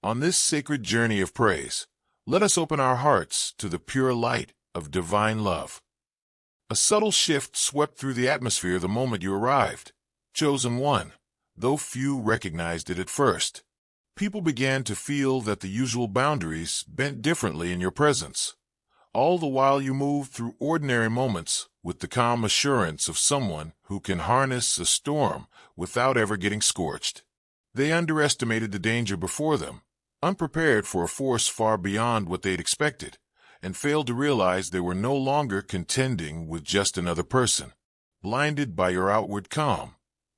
On this sacred journey of praise, let us open our hearts to the pure light of divine love. A subtle shift swept through the atmosphere the moment you arrived, chosen one, though few recognized it at first. People began to feel that the usual boundaries bent differently in your presence. All the while you moved through ordinary moments with the calm assurance of someone who can harness a storm without ever getting scorched. They underestimated the danger before them, unprepared for a force far beyond what they'd expected, and failed to realize they were no longer contending with just another person. Blinded by your outward calm,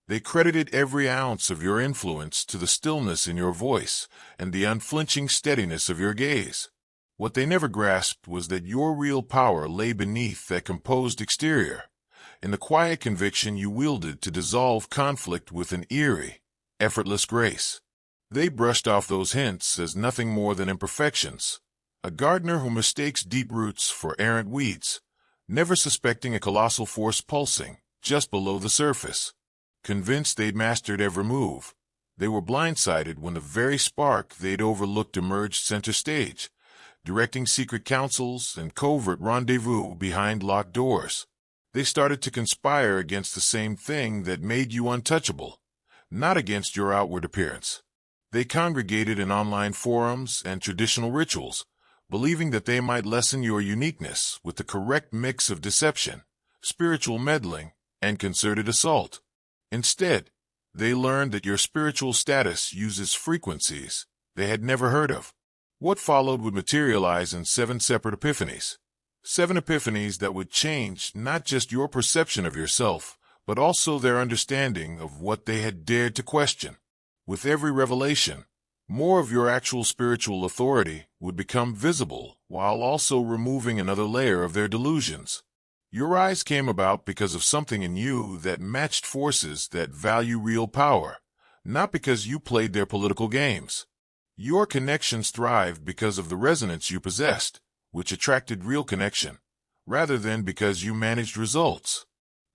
they credited every ounce of your influence to the stillness in your voice and the unflinching steadiness of your gaze. What they never grasped was that your real power lay beneath that composed exterior, in the quiet conviction you wielded to dissolve conflict with an eerie, effortless grace. They brushed off those hints as nothing more than imperfections, a gardener who mistakes deep roots for errant weeds, never suspecting a colossal force pulsing just below the surface. Convinced they'd mastered every move, they were blindsided when the very spark they'd overlooked emerged center stage, directing secret councils and covert rendezvous behind locked doors. They started to conspire against the same thing that made you untouchable, not against your outward appearance. They congregated in online forums and traditional rituals, believing that they might lessen your uniqueness with the correct mix of deception, spiritual meddling, and concerted assault. Instead, they learned that your spiritual status uses frequencies they had never heard of. What followed would materialize in 7 separate epiphanies. 7 epiphanies that would change not just your perception of yourself, but also their understanding of what they had dared to question. With every revelation, more of your actual spiritual authority would become visible, while also removing another layer of their delusions. Your rise came about because of something in you that matched forces that value real power, not because you played their political games. Your connections thrived because of the resonance you possessed, which attracted real connection, rather than because you managed results.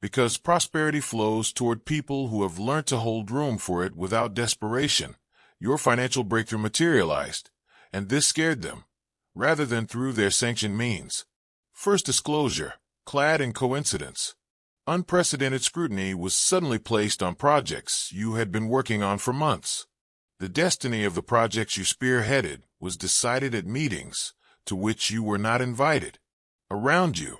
Because prosperity flows toward people who have learned to hold room for it without desperation, your financial breakthrough materialized, and this scared them, rather than through their sanctioned means. First disclosure, clad in coincidence. Unprecedented scrutiny was suddenly placed on projects you had been working on for months. The destiny of the projects you spearheaded was decided at meetings to which you were not invited. Around you,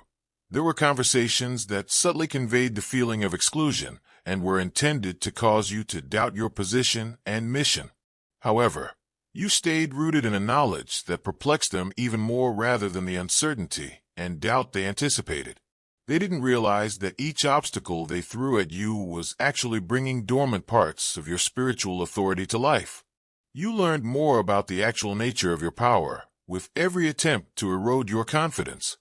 there were conversations that subtly conveyed the feeling of exclusion and were intended to cause you to doubt your position and mission. However, you stayed rooted in a knowledge that perplexed them even more rather than the uncertainty and doubt they anticipated. They didn't realize that each obstacle they threw at you was actually bringing dormant parts of your spiritual authority to life. You learned more about the actual nature of your power with every attempt to erode your confidence.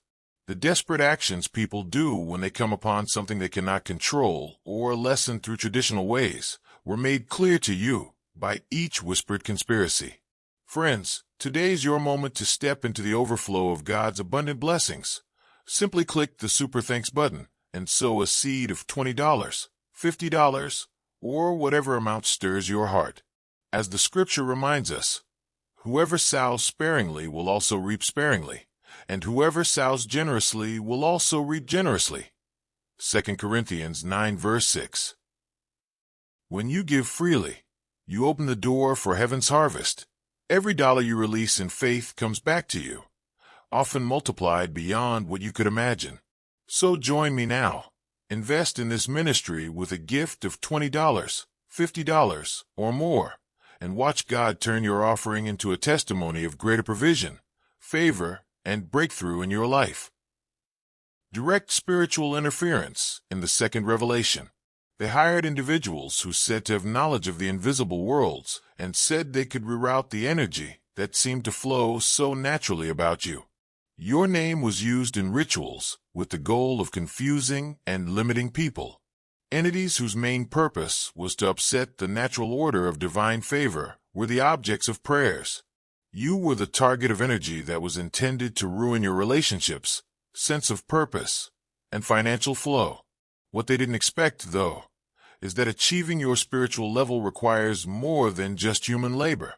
The desperate actions people do when they come upon something they cannot control or lessen through traditional ways were made clear to you by each whispered conspiracy. Friends, today's your moment to step into the overflow of God's abundant blessings. Simply click the Super Thanks button and sow a seed of $20, $50, or whatever amount stirs your heart. As the scripture reminds us, whoever sows sparingly will also reap sparingly, and whoever sows generously will also reap generously. 2 Corinthians 9 verse 6. When you give freely, you open the door for heaven's harvest. Every dollar you release in faith comes back to you, often multiplied beyond what you could imagine. So join me now. Invest in this ministry with a gift of $20, $50, or more, and watch God turn your offering into a testimony of greater provision, favor, and breakthrough in your life. Direct spiritual interference in the second revelation. They hired individuals who said to have knowledge of the invisible worlds and said they could reroute the energy that seemed to flow so naturally about you. Your name was used in rituals with the goal of confusing and limiting people. Entities whose main purpose was to upset the natural order of divine favor were the objects of prayers. You were the target of energy that was intended to ruin your relationships, sense of purpose, and financial flow. What they didn't expect, though, is that achieving your spiritual level requires more than just human labor.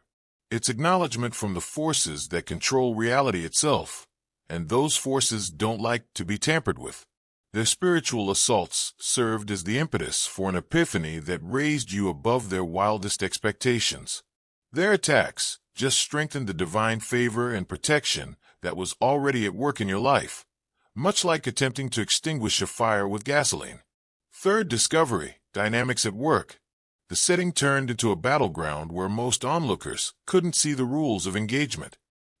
It's acknowledgement from the forces that control reality itself, and those forces don't like to be tampered with. Their spiritual assaults served as the impetus for an epiphany that raised you above their wildest expectations. Their attacks just strengthened the divine favor and protection that was already at work in your life, much like attempting to extinguish a fire with gasoline. Third discovery, dynamics at work. The setting turned into a battleground where most onlookers couldn't see the rules of engagement.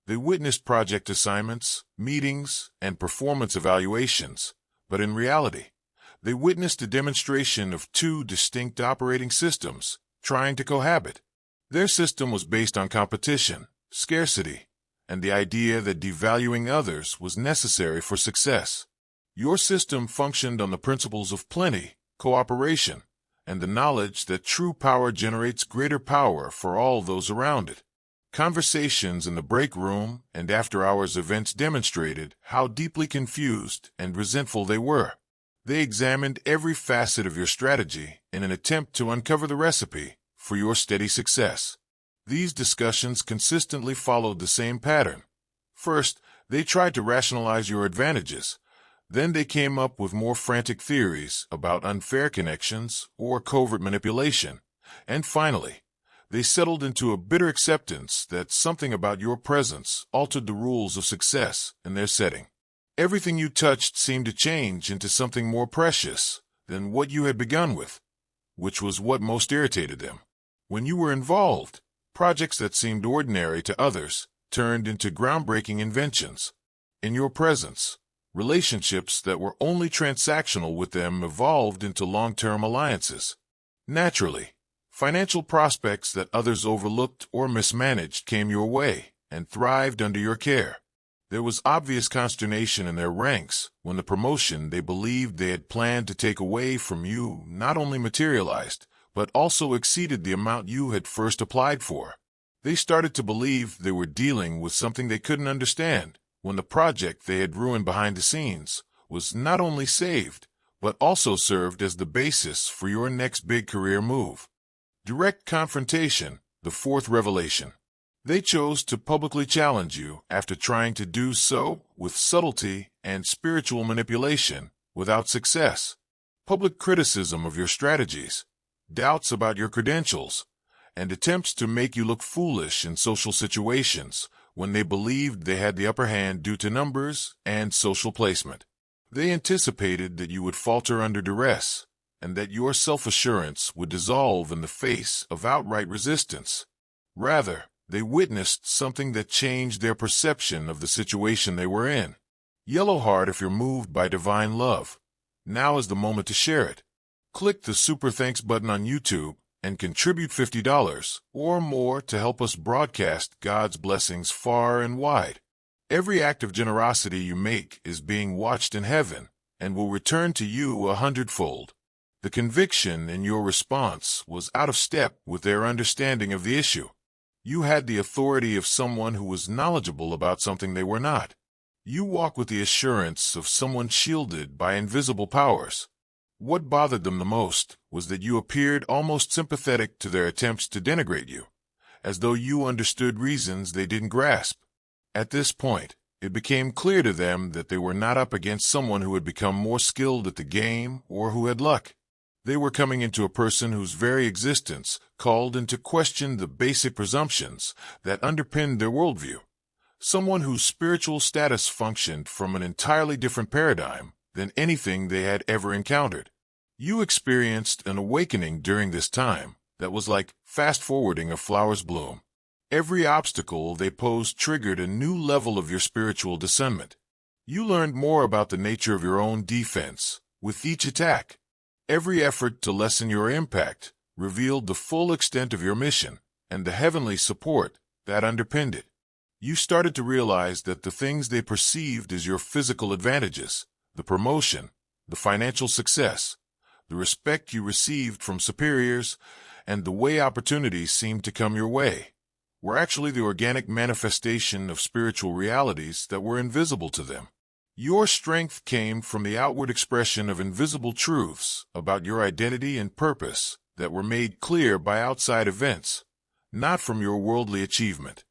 They witnessed project assignments, meetings, and performance evaluations, but in reality, they witnessed a demonstration of two distinct operating systems trying to cohabit. Their system was based on competition, scarcity, and the idea that devaluing others was necessary for success. Your system functioned on the principles of plenty, cooperation, and the knowledge that true power generates greater power for all those around it. Conversations in the break room and after-hours events demonstrated how deeply confused and resentful they were. They examined every facet of your strategy in an attempt to uncover the recipe for your steady success. These discussions consistently followed the same pattern. First, they tried to rationalize your advantages. Then they came up with more frantic theories about unfair connections or covert manipulation. And finally, they settled into a bitter acceptance that something about your presence altered the rules of success in their setting. Everything you touched seemed to change into something more precious than what you had begun with, which was what most irritated them. When you were involved, projects that seemed ordinary to others turned into groundbreaking inventions. In your presence, relationships that were only transactional with them evolved into long-term alliances. Naturally, financial prospects that others overlooked or mismanaged came your way and thrived under your care. There was obvious consternation in their ranks when the promotion they believed they had planned to take away from you not only materialized, but also exceeded the amount you had first applied for. They started to believe they were dealing with something they couldn't understand, when the project they had ruined behind the scenes was not only saved, but also served as the basis for your next big career move. Direct confrontation, the fourth revelation. They chose to publicly challenge you after trying to do so with subtlety and spiritual manipulation without success. Public criticism of your strategies, doubts about your credentials, and attempts to make you look foolish in social situations when they believed they had the upper hand due to numbers and social placement. They anticipated that you would falter under duress, and that your self-assurance would dissolve in the face of outright resistance. Rather, they witnessed something that changed their perception of the situation they were in. Yellow heart if you're moved by divine love. Now is the moment to share it. Click the Super Thanks button on YouTube and contribute $50 or more to help us broadcast God's blessings far and wide. Every act of generosity you make is being watched in heaven and will return to you 100-fold. The conviction in your response was out of step with their understanding of the issue. You had the authority of someone who was knowledgeable about something they were not. You walk with the assurance of someone shielded by invisible powers. What bothered them the most was that you appeared almost sympathetic to their attempts to denigrate you, as though you understood reasons they didn't grasp. At this point, it became clear to them that they were not up against someone who had become more skilled at the game or who had luck. They were coming into a person whose very existence called into question the basic presumptions that underpinned their worldview. Someone whose spiritual status functioned from an entirely different paradigm than anything they had ever encountered. You experienced an awakening during this time that was like fast-forwarding a flower's bloom. Every obstacle they posed triggered a new level of your spiritual discernment. You learned more about the nature of your own defense with each attack. Every effort to lessen your impact revealed the full extent of your mission and the heavenly support that underpinned it. You started to realize that the things they perceived as your physical advantages, the promotion, the financial success, the respect you received from superiors, and the way opportunities seemed to come your way, were actually the organic manifestation of spiritual realities that were invisible to them. Your strength came from the outward expression of invisible truths about your identity and purpose that were made clear by outside events, not from your worldly achievement.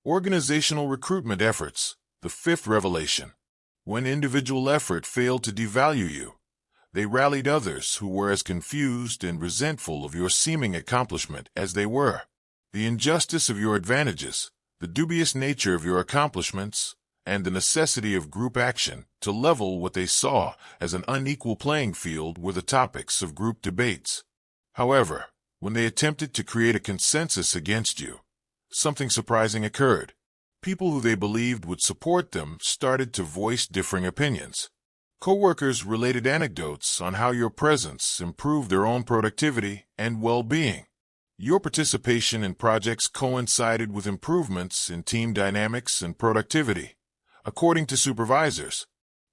Organizational recruitment efforts, the fifth revelation. When individual effort failed to devalue you, they rallied others who were as confused and resentful of your seeming accomplishment as they were. The injustice of your advantages, the dubious nature of your accomplishments, and the necessity of group action to level what they saw as an unequal playing field were the topics of group debates. However, when they attempted to create a consensus against you, something surprising occurred. People who they believed would support them started to voice differing opinions. Co-workers related anecdotes on how your presence improved their own productivity and well-being. Your participation in projects coincided with improvements in team dynamics and productivity, according to supervisors.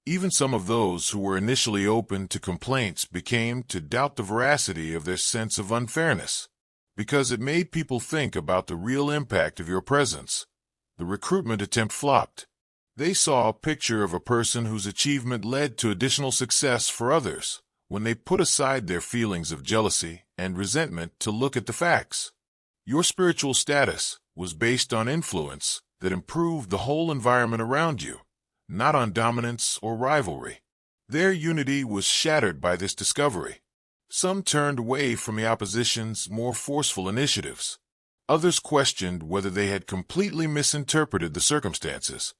Even some of those who were initially open to complaints became to doubt the veracity of their sense of unfairness, because it made people think about the real impact of your presence. The recruitment attempt flopped. They saw a picture of a person whose achievement led to additional success for others when they put aside their feelings of jealousy and resentment to look at the facts. Your spiritual status was based on influence that improved the whole environment around you, not on dominance or rivalry. Their unity was shattered by this discovery. Some turned away from the opposition's more forceful initiatives. Others questioned whether they had completely misinterpreted the circumstances.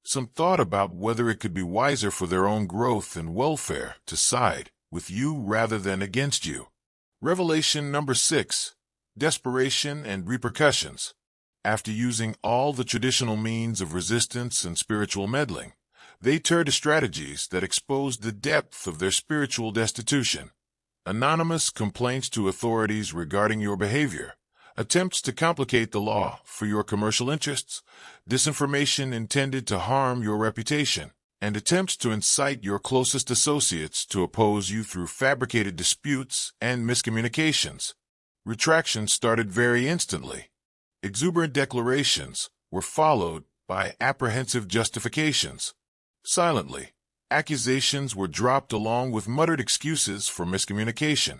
Some thought about whether it could be wiser for their own growth and welfare to side with you rather than against you. Revelation number 6, Desperation and Repercussions. After using all the traditional means of resistance and spiritual meddling, they turned to strategies that exposed the depth of their spiritual destitution. Anonymous complaints to authorities regarding your behavior, attempts to complicate the law for your commercial interests, disinformation intended to harm your reputation, and attempts to incite your closest associates to oppose you through fabricated disputes and miscommunications. Retractions started very instantly. Exuberant declarations were followed by apprehensive justifications. Silently, accusations were dropped along with muttered excuses for miscommunication.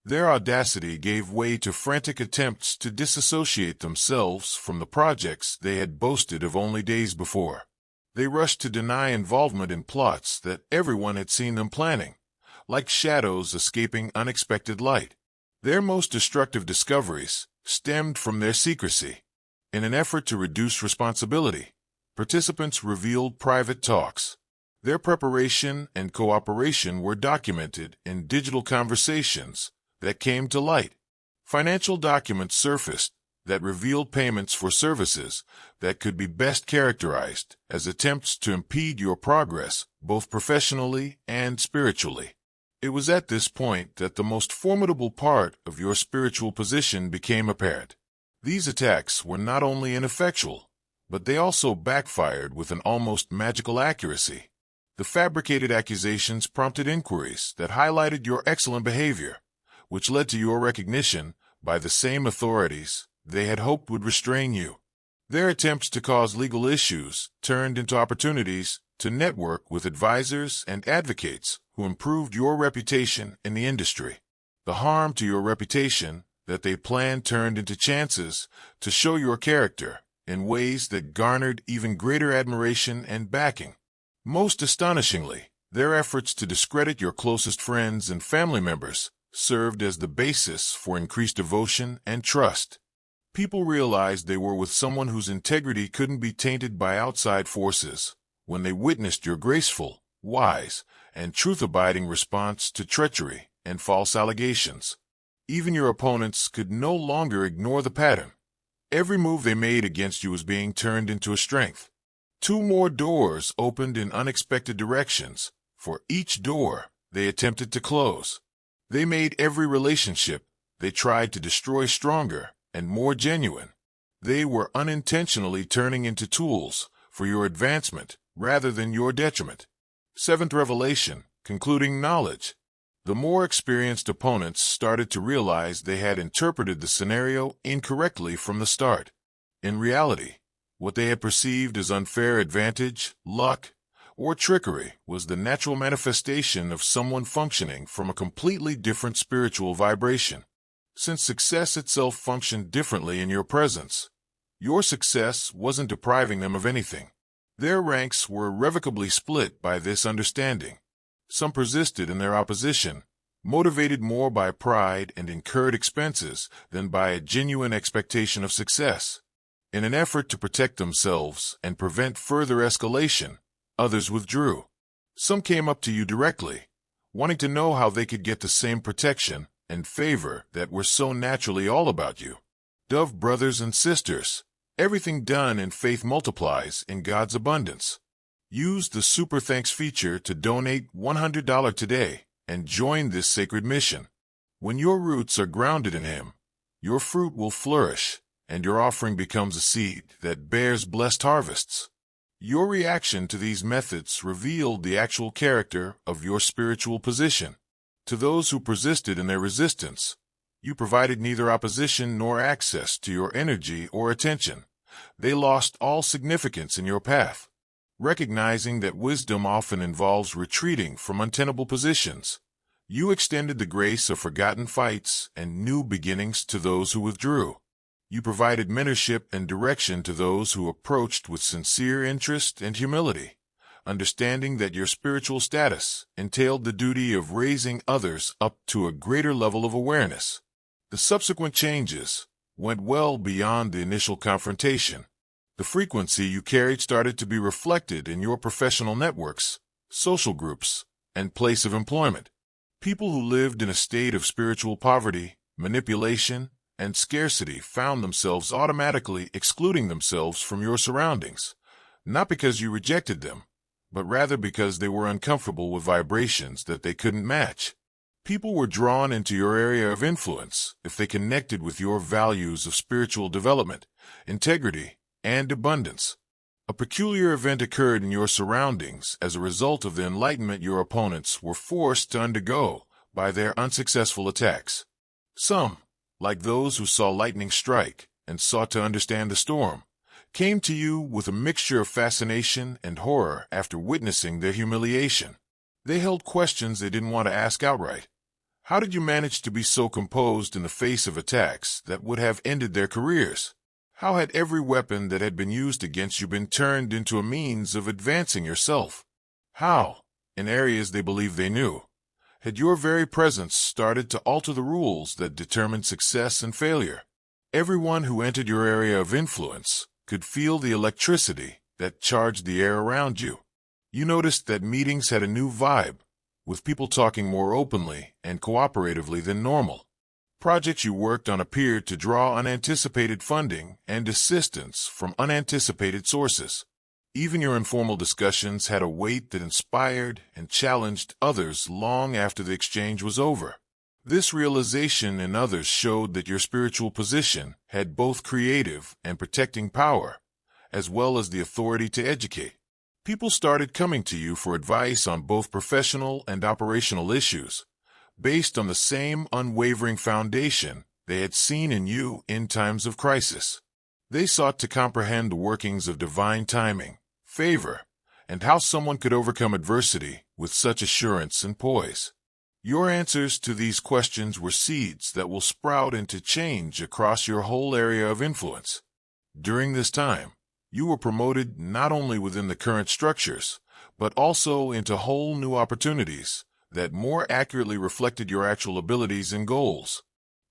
Their audacity gave way to frantic attempts to disassociate themselves from the projects they had boasted of only days before. They rushed to deny involvement in plots that everyone had seen them planning, like shadows escaping unexpected light. Their most destructive discoveries stemmed from their secrecy. In an effort to reduce responsibility, participants revealed private talks. Their preparation and cooperation were documented in digital conversations that came to light. Financial documents surfaced that revealed payments for services that could be best characterized as attempts to impede your progress, both professionally and spiritually. It was at this point that the most formidable part of your spiritual position became apparent. These attacks were not only ineffectual, but they also backfired with an almost magical accuracy. The fabricated accusations prompted inquiries that highlighted your excellent behavior, which led to your recognition by the same authorities they had hoped would restrain you. Their attempts to cause legal issues turned into opportunities to network with advisors and advocates who improved your reputation in the industry. The harm to your reputation that they planned turned into chances to show your character in ways that garnered even greater admiration and backing. Most astonishingly, their efforts to discredit your closest friends and family members served as the basis for increased devotion and trust. People realized they were with someone whose integrity couldn't be tainted by outside forces when they witnessed your graceful, wise, and truth-abiding response to treachery and false allegations. Even your opponents could no longer ignore the pattern. Every move they made against you was being turned into a strength. 2 more doors opened in unexpected directions for each door they attempted to close. They made every relationship they tried to destroy stronger and more genuine. They were unintentionally turning into tools for your advancement rather than your detriment. 7th revelation, concluding knowledge. The more experienced opponents started to realize they had interpreted the scenario incorrectly from the start. In reality, what they had perceived as unfair advantage, luck, or trickery was the natural manifestation of someone functioning from a completely different spiritual vibration. since success itself functioned differently in your presence. Your success wasn't depriving them of anything. Their ranks were irrevocably split by this understanding. Some persisted in their opposition, motivated more by pride and incurred expenses than by a genuine expectation of success. In an effort to protect themselves and prevent further escalation, others withdrew. Some came up to you directly, wanting to know how they could get the same protection and favor that were so naturally all about you. Dove brothers and sisters, everything done in faith multiplies in God's abundance. Use the Super Thanks feature to donate $100 today and join this sacred mission. When your roots are grounded in Him, your fruit will flourish, and your offering becomes a seed that bears blessed harvests. Your reaction to these methods revealed the actual character of your spiritual position. To those who persisted in their resistance, you provided neither opposition nor access to your energy or attention. They lost all significance in your path. Recognizing that wisdom often involves retreating from untenable positions, you extended the grace of forgotten fights and new beginnings to those who withdrew. You provided mentorship and direction to those who approached with sincere interest and humility, understanding that your spiritual status entailed the duty of raising others up to a greater level of awareness. The subsequent changes went well beyond the initial confrontation. The frequency you carried started to be reflected in your professional networks, social groups, and place of employment. People who lived in a state of spiritual poverty, manipulation, and scarcity found themselves automatically excluding themselves from your surroundings, not because you rejected them, but rather because they were uncomfortable with vibrations that they couldn't match. People were drawn into your area of influence if they connected with your values of spiritual development, integrity, and abundance. A peculiar event occurred in your surroundings as a result of the enlightenment your opponents were forced to undergo by their unsuccessful attacks. Some, like those who saw lightning strike and sought to understand the storm, came to you with a mixture of fascination and horror after witnessing their humiliation. They held questions they didn't want to ask outright. How did you manage to be so composed in the face of attacks that would have ended their careers? How had every weapon that had been used against you been turned into a means of advancing yourself? How, in areas they believed they knew, had your very presence started to alter the rules that determined success and failure? Everyone who entered your area of influence could feel the electricity that charged the air around you. You noticed that meetings had a new vibe, with people talking more openly and cooperatively than normal. Projects you worked on appeared to draw unanticipated funding and assistance from unanticipated sources. Even your informal discussions had a weight that inspired and challenged others long after the exchange was over. This realization in others showed that your spiritual position had both creative and protecting power, as well as the authority to educate. People started coming to you for advice on both professional and operational issues, based on the same unwavering foundation they had seen in you in times of crisis. They sought to comprehend the workings of divine timing, favor, and how someone could overcome adversity with such assurance and poise. Your answers to these questions were seeds that will sprout into change across your whole area of influence. During this time, you were promoted not only within the current structures, but also into whole new opportunities that more accurately reflected your actual abilities and goals.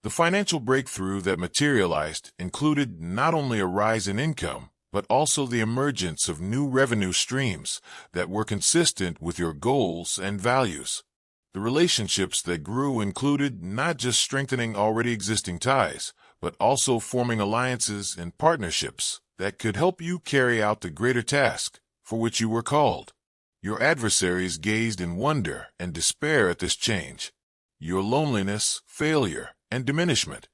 The financial breakthrough that materialized included not only a rise in income, but also the emergence of new revenue streams that were consistent with your goals and values. The relationships that grew included not just strengthening already existing ties, but also forming alliances and partnerships that could help you carry out the greater task for which you were called. Your adversaries gazed in wonder and despair at this change. Your loneliness, failure, and diminishment,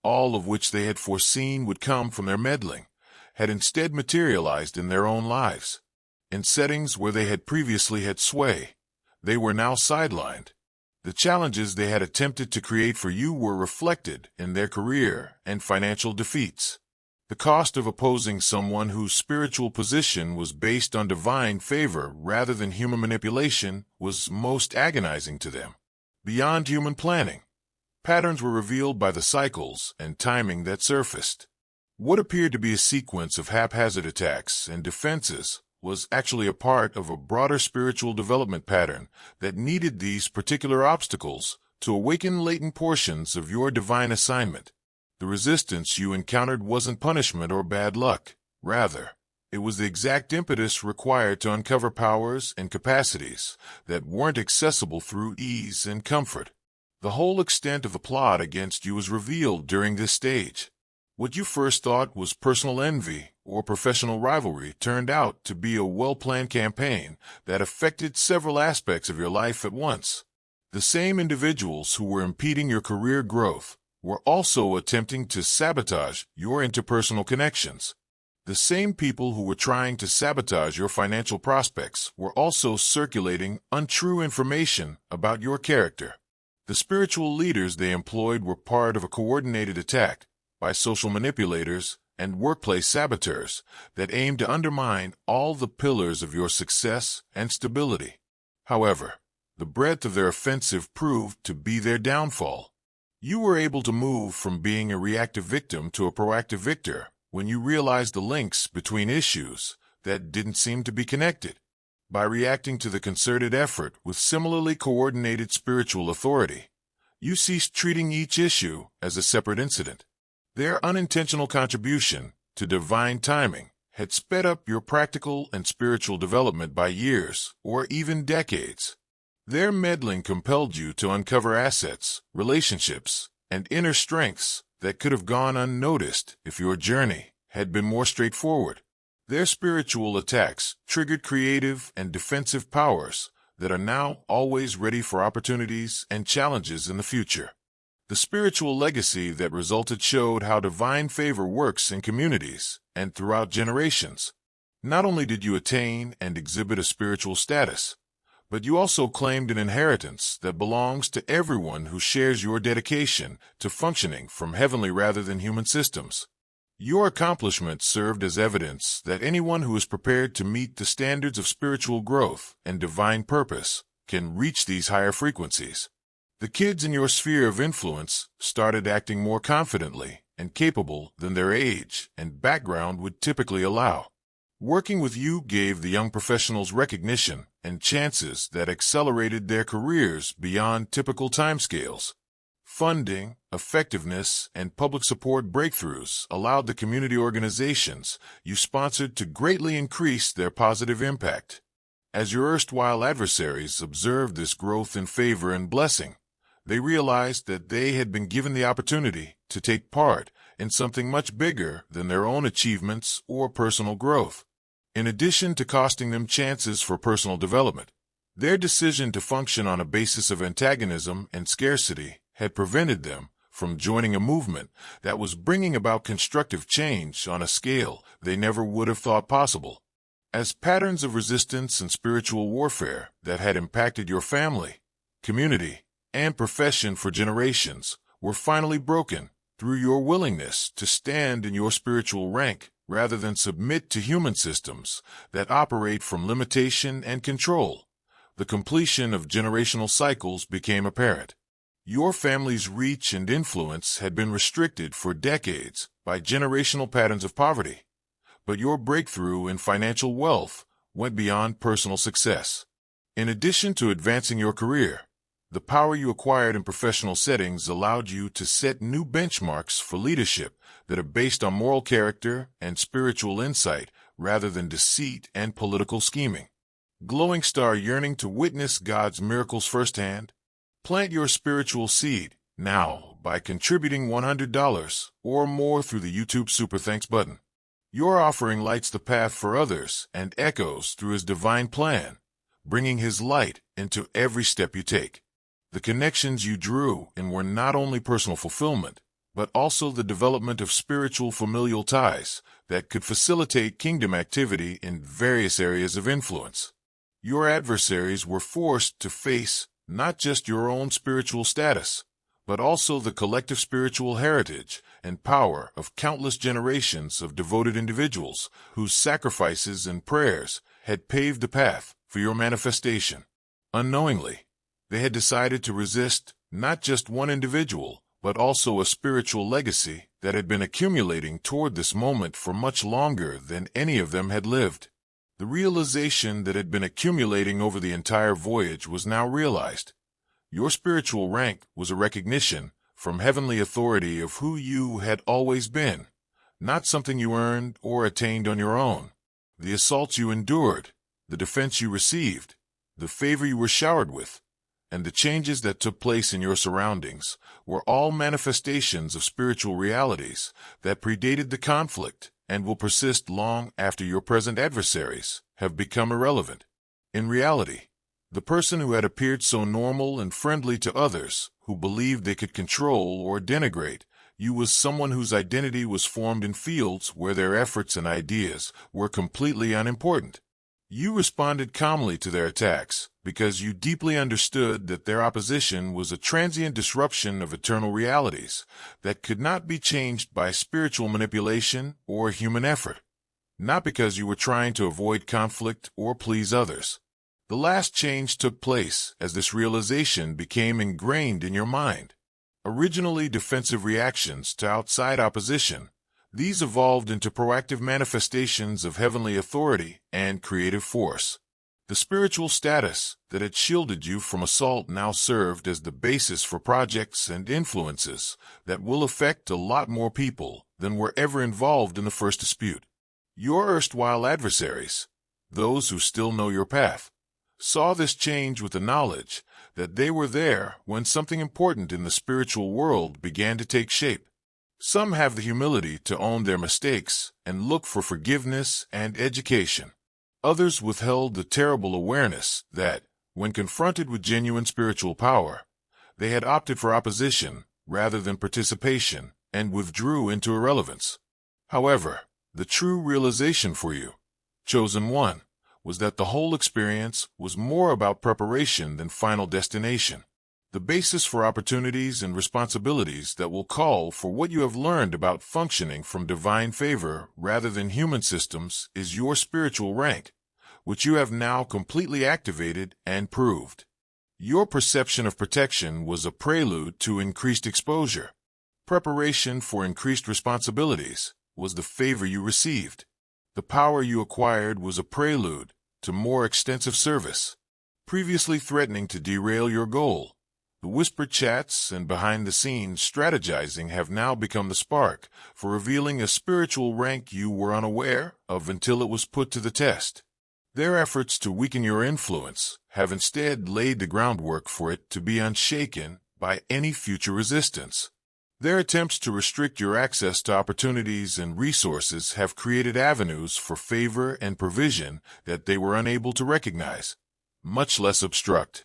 all of which they had foreseen would come from their meddling, had instead materialized in their own lives. In settings where they had previously had sway, they were now sidelined. The challenges they had attempted to create for you were reflected in their career and financial defeats. The cost of opposing someone whose spiritual position was based on divine favor rather than human manipulation was most agonizing to them. Beyond human planning, Patterns were revealed by the cycles and timing that surfaced. What appeared to be a sequence of haphazard attacks and defenses was actually a part of a broader spiritual development pattern that needed these particular obstacles to awaken latent portions of your divine assignment. The resistance you encountered wasn't punishment or bad luck. Rather, it was the exact impetus required to uncover powers and capacities that weren't accessible through ease and comfort. The whole extent of the plot against you was revealed during this stage. What you first thought was personal envy or professional rivalry turned out to be a well-planned campaign that affected several aspects of your life at once. The same individuals who were impeding your career growth were also attempting to sabotage your interpersonal connections. The same people who were trying to sabotage your financial prospects were also circulating untrue information about your character. The spiritual leaders they employed were part of a coordinated attack by social manipulators and workplace saboteurs that aimed to undermine all the pillars of your success and stability. However, the breadth of their offensive proved to be their downfall. You were able to move from being a reactive victim to a proactive victor when you realized the links between issues that didn't seem to be connected. By reacting to the concerted effort with similarly coordinated spiritual authority, you ceased treating each issue as a separate incident. Their unintentional contribution to divine timing had sped up your practical and spiritual development by years or even decades. Their meddling compelled you to uncover assets, relationships, and inner strengths that could have gone unnoticed if your journey had been more straightforward. Their spiritual attacks triggered creative and defensive powers that are now always ready for opportunities and challenges in the future. The spiritual legacy that resulted showed how divine favor works in communities and throughout generations. Not only did you attain and exhibit a spiritual status, but you also claimed an inheritance that belongs to everyone who shares your dedication to functioning from heavenly rather than human systems. Your accomplishments served as evidence that anyone who is prepared to meet the standards of spiritual growth and divine purpose can reach these higher frequencies. The kids in your sphere of influence started acting more confidently and capable than their age and background would typically allow. Working with you gave the young professionals recognition and chances that accelerated their careers beyond typical timescales. Funding, effectiveness, and public support breakthroughs allowed the community organizations you sponsored to greatly increase their positive impact. As your erstwhile adversaries observed this growth in favor and blessing, they realized that they had been given the opportunity to take part in something much bigger than their own achievements or personal growth. In addition to costing them chances for personal development, their decision to function on a basis of antagonism and scarcity had prevented them from joining a movement that was bringing about constructive change on a scale they never would have thought possible. As patterns of resistance and spiritual warfare that had impacted your family, community, and profession for generations were finally broken through your willingness to stand in your spiritual rank rather than submit to human systems that operate from limitation and control, the completion of generational cycles became apparent. Your family's reach and influence had been restricted for decades by generational patterns of poverty, but your breakthrough in financial wealth went beyond personal success. In addition to advancing your career, the power you acquired in professional settings allowed you to set new benchmarks for leadership that are based on moral character and spiritual insight rather than deceit and political scheming. Glowing star yearning to witness God's miracles firsthand? Plant your spiritual seed now by contributing $100 or more through the YouTube Super Thanks button. Your offering lights the path for others and echoes through His divine plan, bringing His light into every step you take. The connections you drew in were not only personal fulfillment, but also the development of spiritual familial ties that could facilitate kingdom activity in various areas of influence. Your adversaries were forced to face not just your own spiritual status, but also the collective spiritual heritage and power of countless generations of devoted individuals whose sacrifices and prayers had paved the path for your manifestation. Unknowingly, they had decided to resist Not just one individual, but also a spiritual legacy that had been accumulating toward this moment for much longer than any of them had lived. The realization that had been accumulating over the entire voyage was now realized. Your spiritual rank was a recognition from heavenly authority of who you had always been, not something you earned or attained on your own. The assaults you endured, the defense you received, the favor you were showered with, and the changes that took place in your surroundings were all manifestations of spiritual realities that predated the conflict and will persist long after your present adversaries have become irrelevant. In reality, the person who had appeared so normal and friendly to others, who believed they could control or denigrate you, was someone whose identity was formed in fields where their efforts and ideas were completely unimportant. You responded calmly to their attacks because you deeply understood that their opposition was a transient disruption of eternal realities that could not be changed by spiritual manipulation or human effort, not because you were trying to avoid conflict or please others. The last change took place as this realization became ingrained in your mind. Originally defensive reactions to outside opposition, these evolved into proactive manifestations of heavenly authority and creative force. The spiritual status that had shielded you from assault now served as the basis for projects and influences that will affect a lot more people than were ever involved in the first dispute. Your erstwhile adversaries, those who still know your path, saw this change with the knowledge that they were there when something important in the spiritual world began to take shape. Some have the humility to own their mistakes and look for forgiveness and education. Others withheld the terrible awareness that, when confronted with genuine spiritual power, they had opted for opposition rather than participation and withdrew into irrelevance. However, the true realization for you, chosen one, was that the whole experience was more about preparation than final destination. The basis for opportunities and responsibilities that will call for what you have learned about functioning from divine favor rather than human systems is your spiritual rank, which you have now completely activated and proved. Your perception of protection was a prelude to increased exposure. Preparation for increased responsibilities was the favor you received. The power you acquired was a prelude to more extensive service. Previously threatening to derail your goal, the whispered chats and behind-the-scenes strategizing have now become the spark for revealing a spiritual rank you were unaware of until it was put to the test. Their efforts to weaken your influence have instead laid the groundwork for it to be unshaken by any future resistance. Their attempts to restrict your access to opportunities and resources have created avenues for favor and provision that they were unable to recognize, much less obstruct.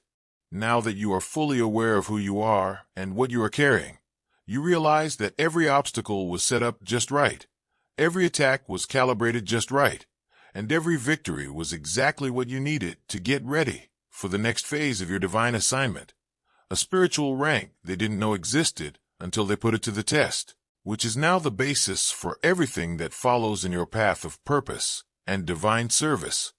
Now that you are fully aware of who you are and what you are carrying, you realize that every obstacle was set up just right, every attack was calibrated just right, and every victory was exactly what you needed to get ready for the next phase of your divine assignment, a spiritual rank they didn't know existed until they put it to the test, which is now the basis for everything that follows in your path of purpose and divine service.